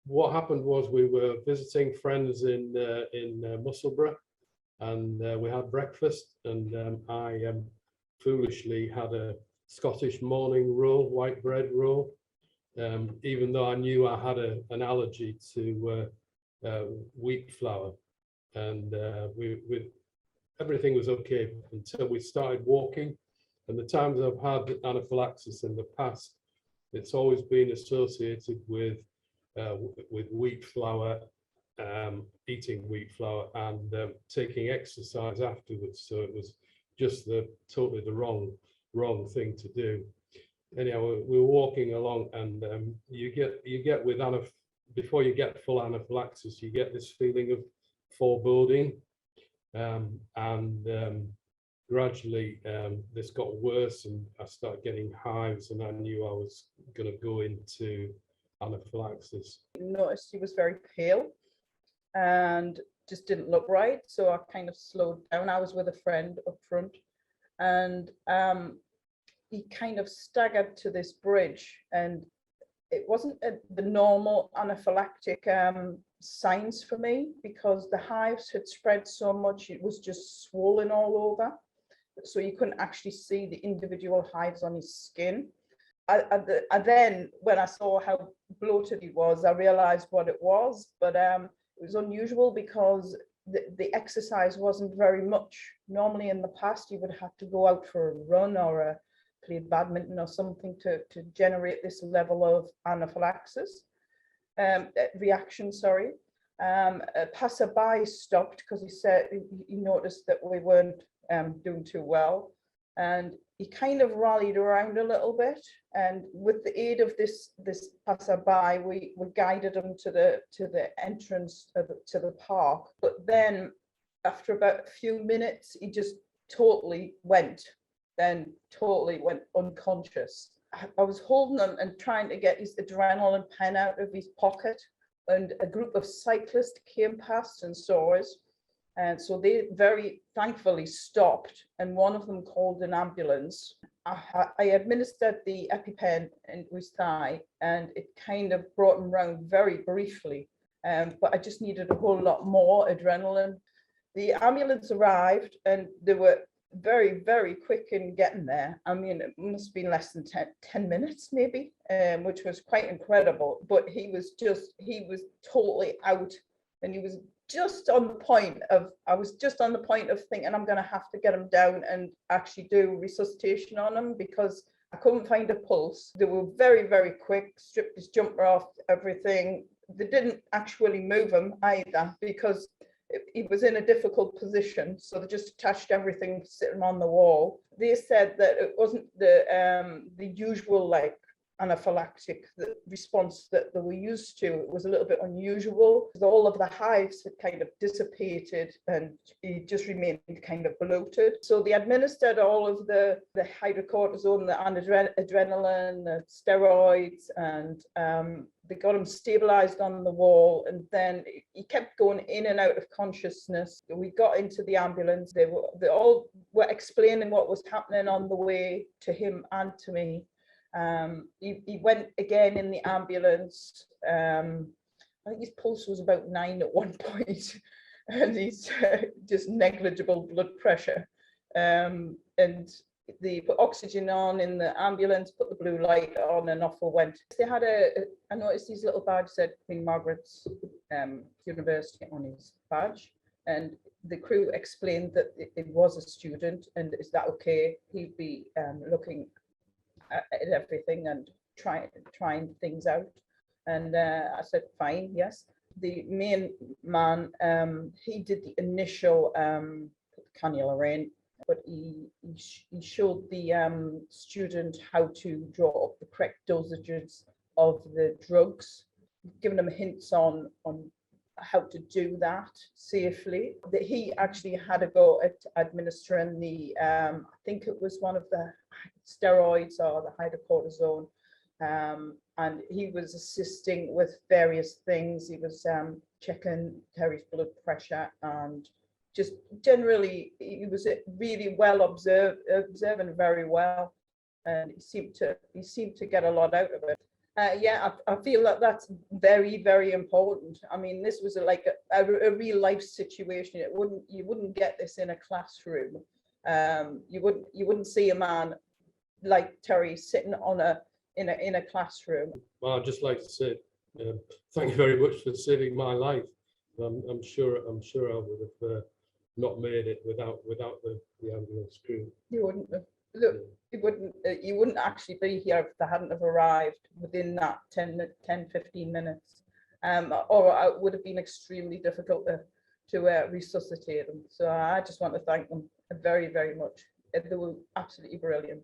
what happened was we were visiting friends in Musselburgh, and we had breakfast, and I foolishly had a Scottish morning roll, white bread roll, even though I knew I had an allergy to wheat flour, and everything was okay until we started walking. And the times I've had anaphylaxis in the past, it's always been associated with wheat flour, eating wheat flour, and taking exercise afterwards. So it was just totally the wrong thing to do. Anyhow, we were walking along, and you get with before you get full anaphylaxis, you get this feeling of foreboding, and gradually this got worse, and I started getting hives, and I knew I was going to go into anaphylaxis. Noticed he was very pale and just didn't look right, so I kind of slowed down. I was with a friend up front, and he kind of staggered to this bridge, and it wasn't the normal anaphylactic signs for me, because the hives had spread so much, it was just swollen all over, so you couldn't actually see the individual hives on his skin. I then, when I saw how bloated he was, I realized what it was, but it was unusual because the exercise wasn't very much. Normally in the past, you would have to go out for a run or play badminton or something to generate this level of anaphylaxis reaction. Sorry. A passerby stopped because he said he noticed that we weren't doing too well, and he kind of rallied around a little bit, and with the aid of this passerby, we guided him to the entrance to the park. But then after about a few minutes, he just totally went unconscious. I was holding him and trying to get his adrenaline pen out of his pocket, and a group of cyclists came past and saw us. And so they very thankfully stopped, and one of them called an ambulance. I administered the EpiPen into his thigh, and it kind of brought him round very briefly, but I just needed a whole lot more adrenaline. The ambulance arrived, and they were very, very quick in getting there. I mean, it must have been less than 10 minutes maybe, which was quite incredible. But he was totally out, and he was just on the point of, I was just on the point of thinking I'm going to have to get him down and actually do resuscitation on him, because I couldn't find a pulse. They were very, very quick, stripped his jumper off, everything. They didn't actually move him either, because he was in a difficult position, so they just attached everything sitting on the wall. They said that it wasn't the usual like anaphylactic response that they were used to. It was a little bit unusual. All of the hives had kind of dissipated, and he just remained kind of bloated. So they administered all of the hydrocortisone, the adrenaline, the steroids, and they got him stabilized on the wall, and then he kept going in and out of consciousness. We got into the ambulance. They all were explaining what was happening on the way to him and to me. He went again in the ambulance. I think his pulse was about 9 at one point, and he's just negligible blood pressure. And they put oxygen on in the ambulance, put the blue light on, and off we went. They had I noticed his little badge said Queen Margaret's University on his badge, and the crew explained that it was a student, and is that okay? He'd be looking at everything and trying things out, and I said fine, yes. The main man, he did the initial cannula in, but he showed the student how to draw up the correct dosages of the drugs, giving them hints on how to do that safely. That he actually had a go at administering the I think it was one of the steroids or the hydrocortisone, and he was assisting with various things. He was checking Terry's blood pressure, and just generally he was really well observing very well, and he seemed to get a lot out of it. Yeah, I feel that that's very, very important. I mean, this was like a real life situation. You wouldn't get this in a classroom. You wouldn't see a man like Terry sitting on in a classroom. Well, I'd just like to say thank you very much for saving my life. I'm sure I would have not made it without the ambulance crew. You wouldn't have, look, you wouldn't actually be here if they hadn't have arrived within that 10, 15 minutes. Or it would have been extremely difficult to resuscitate them. So I just want to thank them very, very much. They were absolutely brilliant.